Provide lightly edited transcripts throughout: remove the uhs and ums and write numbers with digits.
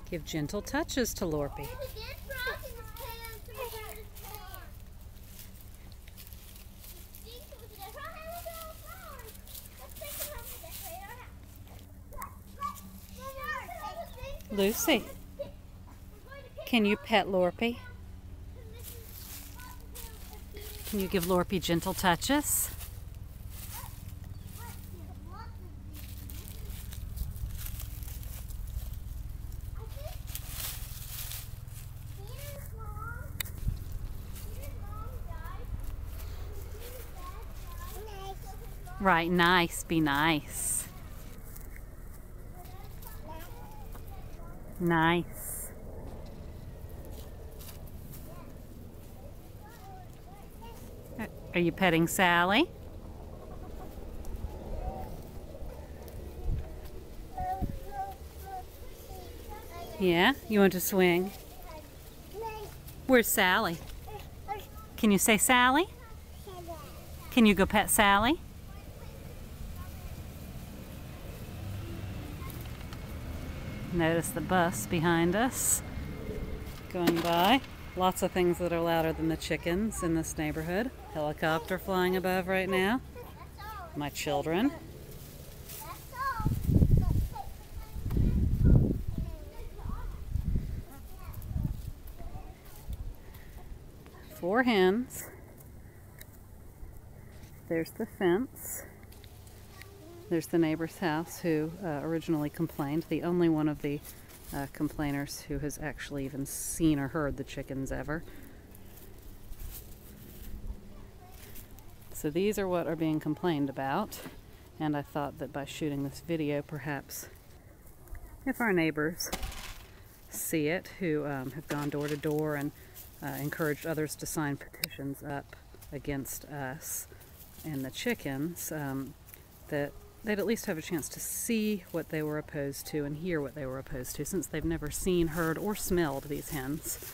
Give gentle touches to Lorpy. Lucy, can you pet Lorpy? Can you give Lorpy gentle touches? Right, nice, be nice. Nice. Are you petting Sally? Yeah, you want to swing? Where's Sally? Can you say Sally? Can you go pet Sally? Notice the bus behind us going by. Lots of things that are louder than the chickens in this neighborhood. Helicopter flying above right now. My children. Four hens. There's the fence. There's the neighbor's house who originally complained, the only one of the complainers who has actually even seen or heard the chickens ever. So these are what are being complained about, and I thought that by shooting this video, perhaps if our neighbors see it, who have gone door to door and encouraged others to sign petitions up against us and the chickens, that they'd at least have a chance to see what they were opposed to and hear what they were opposed to, since they've never seen, heard, or smelled these hens.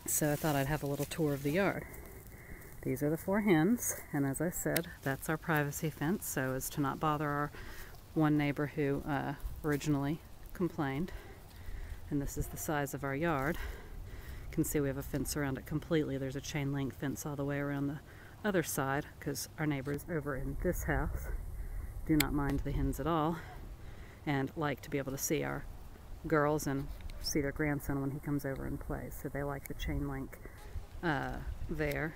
So I thought I'd have a little tour of the yard. These are the four hens, and as I said, that's our privacy fence, so as to not bother our one neighbor who originally complained. And this is the size of our yard. You can see we have a fence around it completely. There's a chain link fence all the way around the other side, because our neighbors over in this house do not mind the hens at all and like to be able to see our girls and see their grandson when he comes over and plays. So they like the chain link there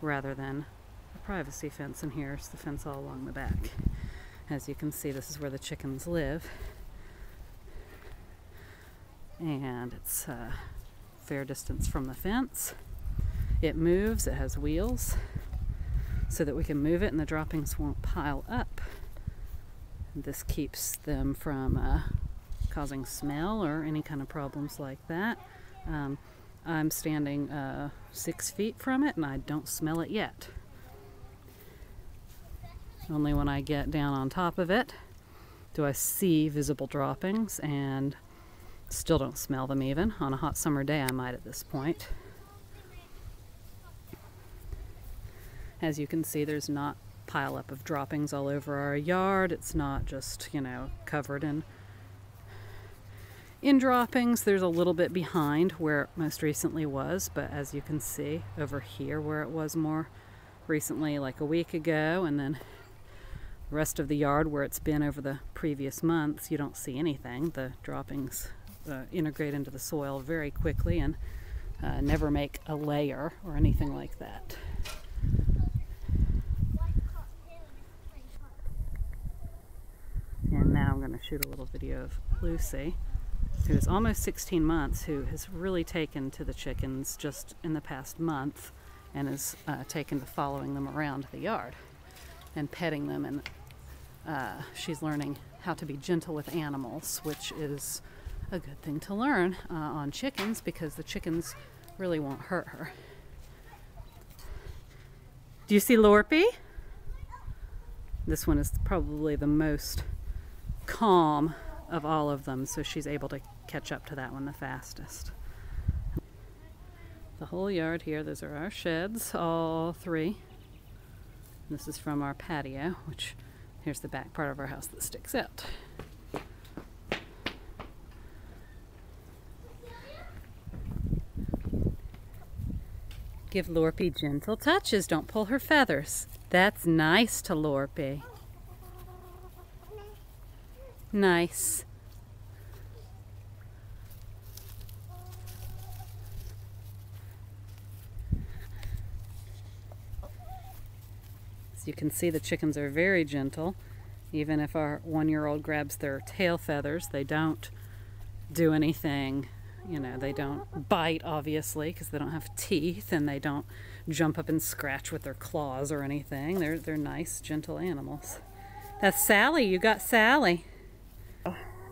rather than a privacy fence. And here's the fence all along the back. As you can see, this is where the chickens live, and it's a fair distance from the fence. It moves, it has wheels, so that we can move it and the droppings won't pile up. This keeps them from causing smell or any kind of problems like that. I'm standing 6 feet from it and I don't smell it yet. Only when I get down on top of it do I see visible droppings, and still don't smell them even. On a hot summer day I might at this point. As you can see, there's not a pile up of droppings all over our yard. It's not just, you know, covered in droppings. There's a little bit behind where it most recently was, but as you can see over here where it was more recently, like a week ago, and then the rest of the yard where it's been over the previous months, you don't see anything. The droppings integrate into the soil very quickly and never make a layer or anything like that. And now I'm going to shoot a little video of Lucy, who is almost 16 months, who has really taken to the chickens just in the past month and has taken to following them around the yard and petting them. And she's learning how to be gentle with animals, which is a good thing to learn on chickens, because the chickens really won't hurt her. Do you see Lorpy? This one is probably the most calm of all of them, so she's able to catch up to that one the fastest. The whole yard here, those are our sheds, all three. This is from our patio, which here's the back part of our house that sticks out. Give Lorpy gentle touches. Don't pull her feathers. That's nice to Lorpy. Nice. As you can see, the chickens are very gentle. Even if our 1-year-old grabs their tail feathers, they don't do anything. You know, they don't bite, obviously, because they don't have teeth, and they don't jump up and scratch with their claws or anything. They're nice, gentle animals. That's Sally. You got Sally.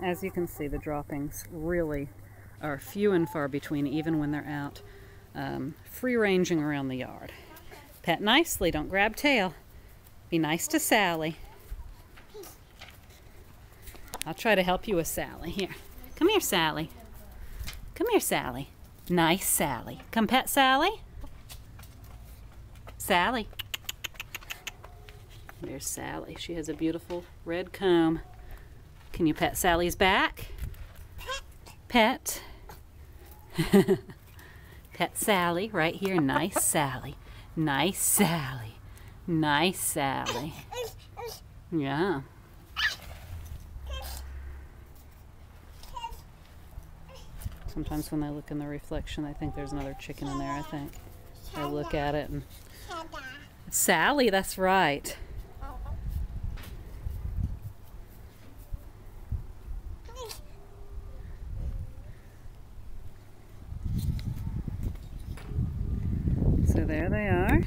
As you can see, the droppings really are few and far between, even when they're out free-ranging around the yard. Pet nicely. Don't grab tail. Be nice to Sally. I'll try to help you with Sally. Here. Come here, Sally. Come here, Sally. Nice Sally. Come pet Sally. Sally. There's Sally. She has a beautiful red comb. Can you pet Sally's back? Pet. Pet Sally right here. Nice Sally. Nice Sally. Nice Sally. Yeah. Sometimes when I look in the reflection, I think there's another chicken in there, I think. I look at it and... Sally, that's right. So there they are.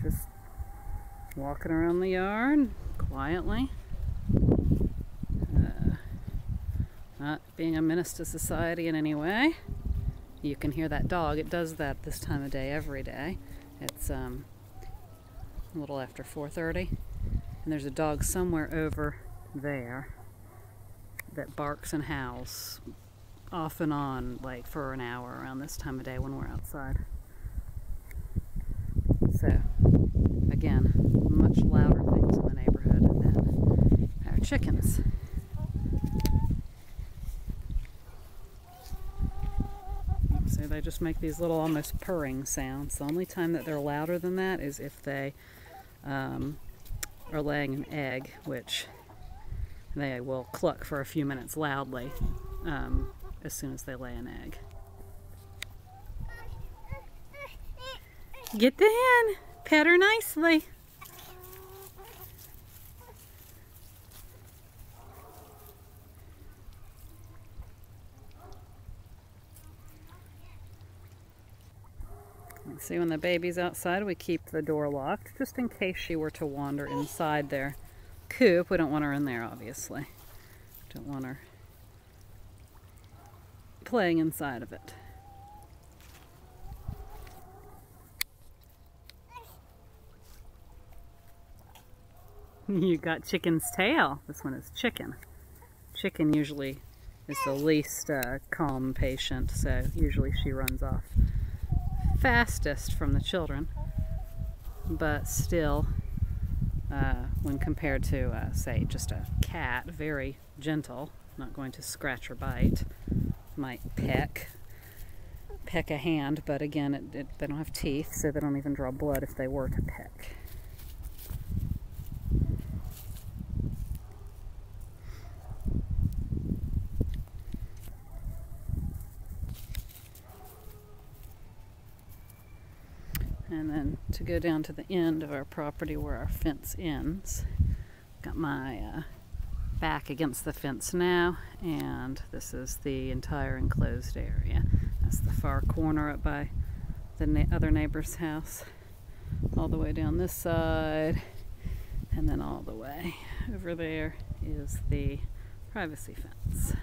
Just walking around the yard quietly. Not being a menace to society in any way. You can hear that dog. It does that this time of day every day. It's a little after 4:30, and there's a dog somewhere over there that barks and howls off and on, like for an hour around this time of day when we're outside. So again, much louder things in the neighborhood than our chickens. So they just make these little almost purring sounds. The only time that they're louder than that is if they are laying an egg, which they will cluck for a few minutes loudly as soon as they lay an egg. Get the hen! Pet her nicely! See, when the baby's outside, we keep the door locked, just in case she were to wander inside their coop. We don't want her in there, obviously. Don't want her playing inside of it. You got Chicken's tail. This one is Chicken. Chicken usually is the least calm patient, so usually she runs off fastest from the children, but still when compared to say just a cat, very gentle, not going to scratch or bite, might peck a hand, but again they don't have teeth, so they don't even draw blood if they were to peck. And then to go down to the end of our property where our fence ends, got my back against the fence now, and this is the entire enclosed area. That's the far corner up by the other neighbor's house, all the way down this side, and then all the way over there is the privacy fence.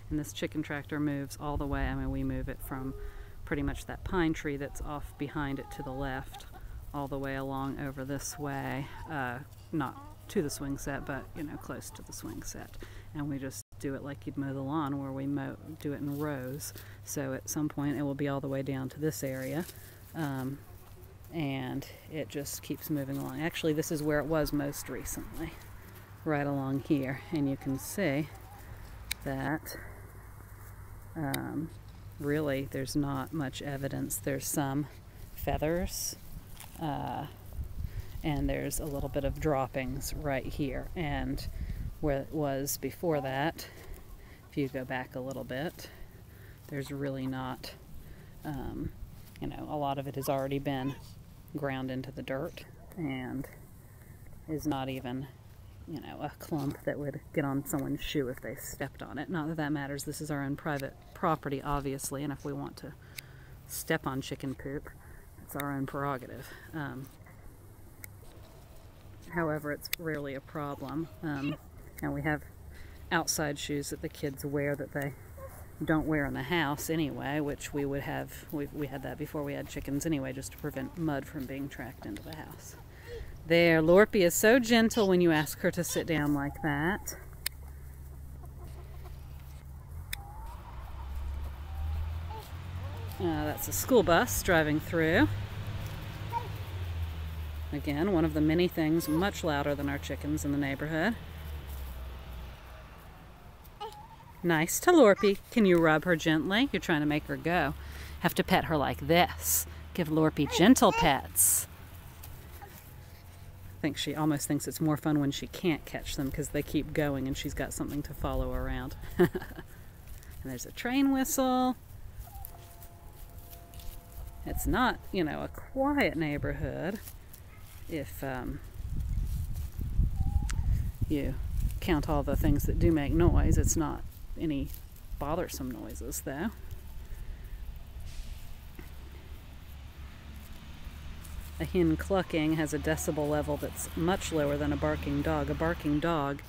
And this chicken tractor moves all the way. I mean, we move it from pretty much that pine tree that's off behind it to the left, all the way along over this way, not to the swing set, but you know, close to the swing set. And we just do it like you'd mow the lawn, where we do it in rows. So at some point it will be all the way down to this area, and it just keeps moving along. Actually, this is where it was most recently, right along here, and you can see that really there's not much evidence. There's some feathers, and there's a little bit of droppings right here. And where it was before that, if you go back a little bit, there's really not, you know, a lot of it has already been ground into the dirt and is not even, you know, a clump that would get on someone's shoe if they stepped on it. Not that that matters. This is our own private property, obviously, and if we want to step on chicken poop, it's our own prerogative. However, it's rarely a problem. And we have outside shoes that the kids wear that they don't wear in the house anyway, which we would have, we had that before we had chickens anyway, just to prevent mud from being tracked into the house. There, Lorpy is so gentle when you ask her to sit down like that. That's a school bus driving through. Again, one of the many things much louder than our chickens in the neighborhood. Nice to Lorpy. Can you rub her gently? You're trying to make her go. Have to pet her like this. Give Lorpy gentle pets. I think she almost thinks it's more fun when she can't catch them because they keep going and she's got something to follow around. And there's a train whistle. It's not, you know, a quiet neighborhood if you count all the things that do make noise. It's not any bothersome noises, though. A hen clucking has a decibel level that's much lower than a barking dog. A barking dog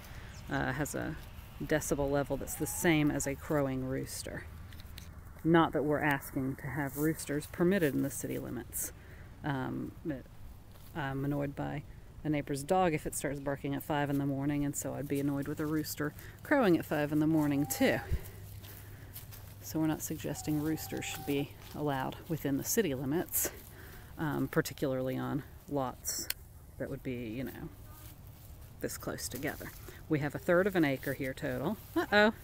has a decibel level that's the same as a crowing rooster. Not that we're asking to have roosters permitted in the city limits. But I'm annoyed by a neighbor's dog if it starts barking at 5 in the morning, and so I'd be annoyed with a rooster crowing at 5 in the morning too. So we're not suggesting roosters should be allowed within the city limits, particularly on lots that would be, you know, this close together. We have 1/3 of an acre here total. Uh-oh.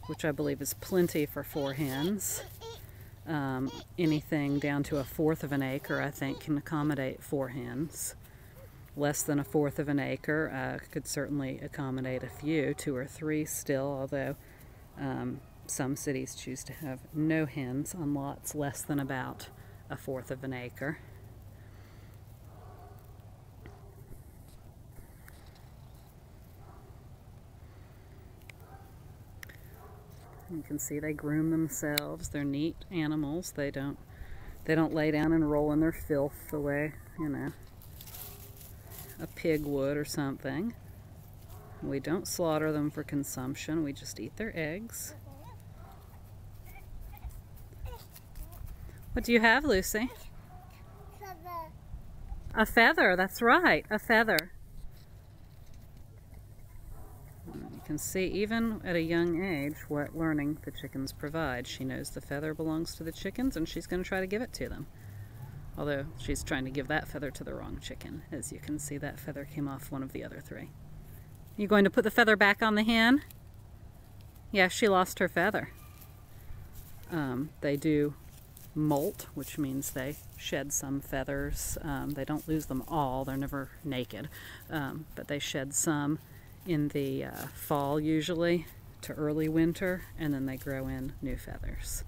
Which I believe is plenty for 4 hens. Anything down to 1/4 of an acre, I think, can accommodate 4 hens. Less than 1/4 of an acre could certainly accommodate a few, 2 or 3 still, although some cities choose to have no hens on lots less than about 1/4 of an acre. You can see they groom themselves. They're neat animals. They don't lay down and roll in their filth the way, you know, a pig would or something. We don't slaughter them for consumption. We just eat their eggs. What do you have, Lucy? Feather. A feather, that's right, a feather. You can see even at a young age what learning the chickens provide. She knows the feather belongs to the chickens and she's going to try to give it to them. Although she's trying to give that feather to the wrong chicken. As you can see, that feather came off one of the other 3. You going to put the feather back on the hen? Yeah, she lost her feather. They do molt, which means they shed some feathers. They don't lose them all. They're never naked. But they shed some in the fall usually to early winter, and then they grow in new feathers.